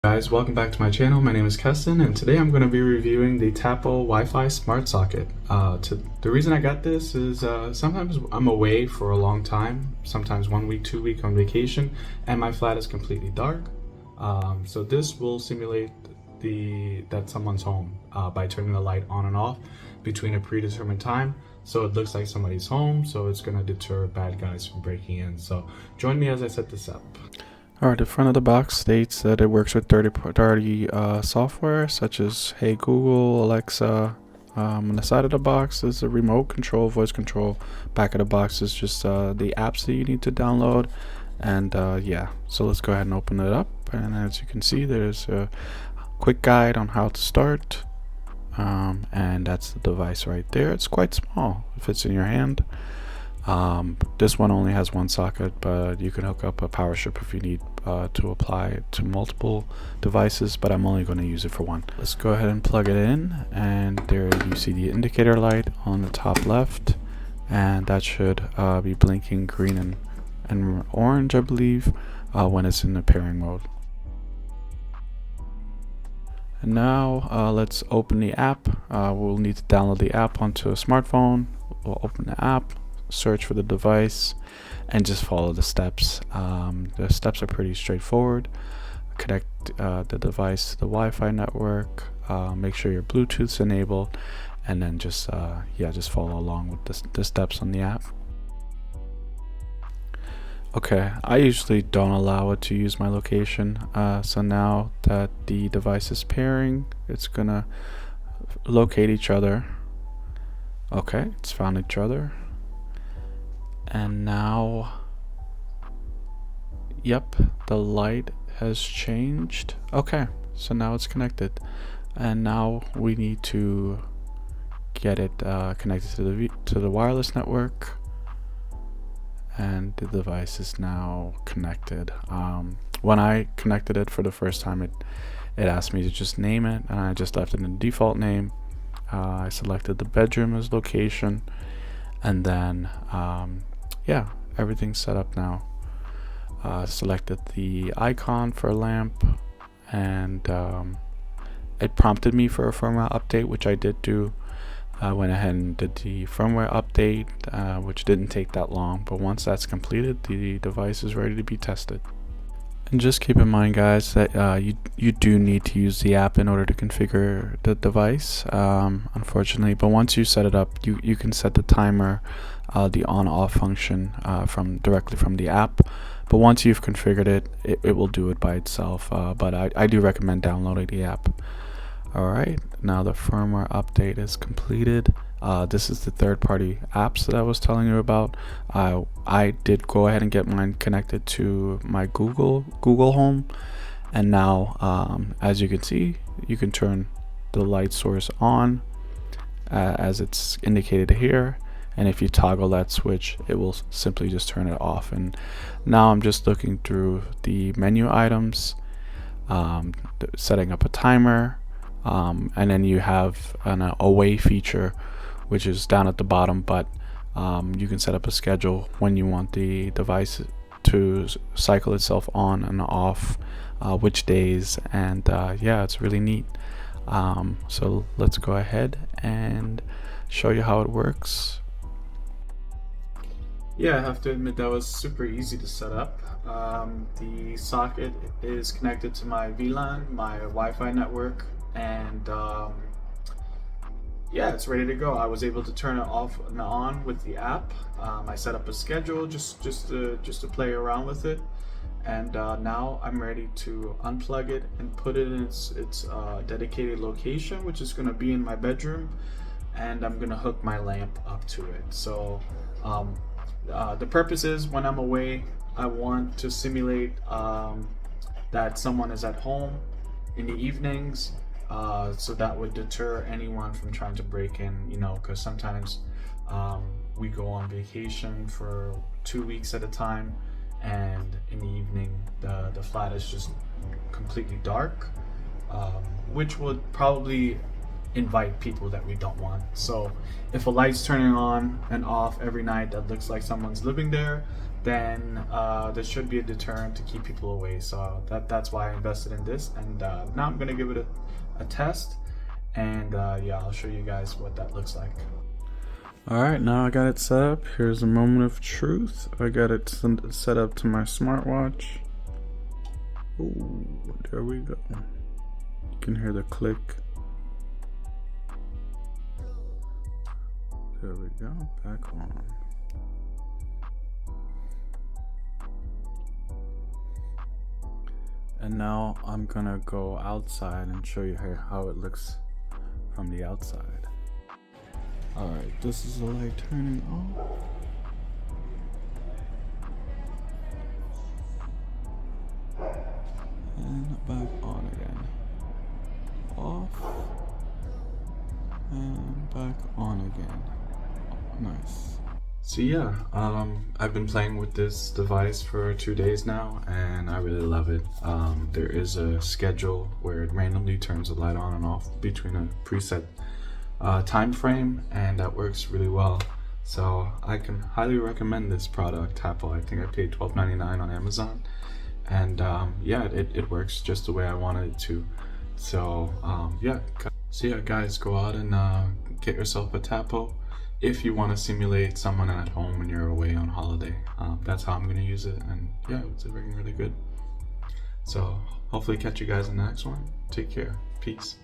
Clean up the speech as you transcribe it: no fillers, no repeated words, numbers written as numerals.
Guys, welcome back to my channel. My name is Keston, and today I'm going to be reviewing the Tapo Wi-Fi Smart Socket. The reason I got this is sometimes I'm away for a long time, sometimes 1 week, 2 week on vacation, and my flat is completely dark. So this will simulate that someone's home by turning the light on and off between a predetermined time. So it looks like somebody's home, so it's going to deter bad guys from breaking in. So join me as I set this up. Alright, the front of the box states that it works with third-party software such as Hey Google, Alexa. On the side of the box is a remote control, voice control. Back of the box is just the apps that you need to download. And yeah, so let's go ahead and open it up. And as you can see, there's a quick guide on how to start. And that's the device right there. It's quite small. It fits in your hand. This one only has one socket, but you can hook up a power strip if you need to apply it to multiple devices, but I'm only going to use it for one. Let's go ahead and plug it in, and there you see the indicator light on the top left, and that should be blinking green and orange, I believe, when it's in the pairing mode. And now let's open the app. We'll need to download the app onto a smartphone. We'll open the app, search for the device, and just follow the steps. The steps are pretty straightforward. Connect the device to the Wi-Fi network, make sure your Bluetooth's enabled, and then just follow along with the steps on the app. Okay, I usually don't allow it to use my location, so now that the device is pairing, it's gonna locate each other. Okay, it's found each other. And now, yep, the light has changed. Okay, so now it's connected, and now we need to get it connected to the wireless network, and the device is now connected. When I connected it for the first time, it asked me to just name it, and I just left it in the default name. I selected the bedroom as location, and then yeah, everything's set up now. Selected the icon for a lamp, and it prompted me for a firmware update, which I did do. I went ahead and did the firmware update, which didn't take that long, but once that's completed, the device is ready to be tested. And just keep in mind, guys, that you do need to use the app in order to configure the device, unfortunately. But once you set it up, you can set the timer, the on-off function directly from the app. But once you've configured it, it will do it by itself. But I do recommend downloading the app. Alright, now the firmware update is completed. This is the third-party apps that I was telling you about. I did go ahead and get mine connected to my Google Home, and now as you can see, you can turn the light source on as it's indicated here, and if you toggle that switch, it will simply just turn it off. And now I'm just looking through the menu items, setting up a timer, and then you have an away feature, which is down at the bottom, but you can set up a schedule when you want the device to cycle itself on and off, which days, and yeah, it's really neat. So let's go ahead and show you how it works. Yeah, I have to admit that was super easy to set up. The socket is connected to my VLAN, my Wi-Fi network, and yeah, it's ready to go. I was able to turn it off and on with the app. I set up a schedule just to play around with it, and now I'm ready to unplug it and put it in its dedicated location, which is going to be in my bedroom, and I'm going to hook my lamp up to it. So the purpose is, when I'm away, I want to simulate that someone is at home in the evenings. So that would deter anyone from trying to break in, you know, because sometimes we go on vacation for 2 weeks at a time, and in the evening the flat is just completely dark, which would probably invite people that we don't want. So if a light's turning on and off every night that looks like someone's living there, then there should be a deterrent to keep people away. So that's why I invested in this, and now I'm gonna give it a test, and yeah, I'll show you guys what that looks like. Alright, now I got it set up. Here's a moment of truth. I got it set up to my smartwatch. Ooh, there we go. You can hear the click. There we go, back on. And now I'm gonna go outside and show you how it looks from the outside. Alright, this is the light turning off. And back on again. Off. And back on again. Nice. So yeah, I've been playing with this device for 2 days now, and I really love it. There is a schedule where it randomly turns the light on and off between a preset time frame, and that works really well. So I can highly recommend this product, Tapo. I think I paid $12.99 on Amazon, and yeah, it works just the way I wanted it to. So yeah, guys, go out and get yourself a Tapo if you want to simulate someone at home when you're away on holiday. That's how I'm going to use it, and yeah, it's working really good. So hopefully catch you guys in the next one. Take care. Peace.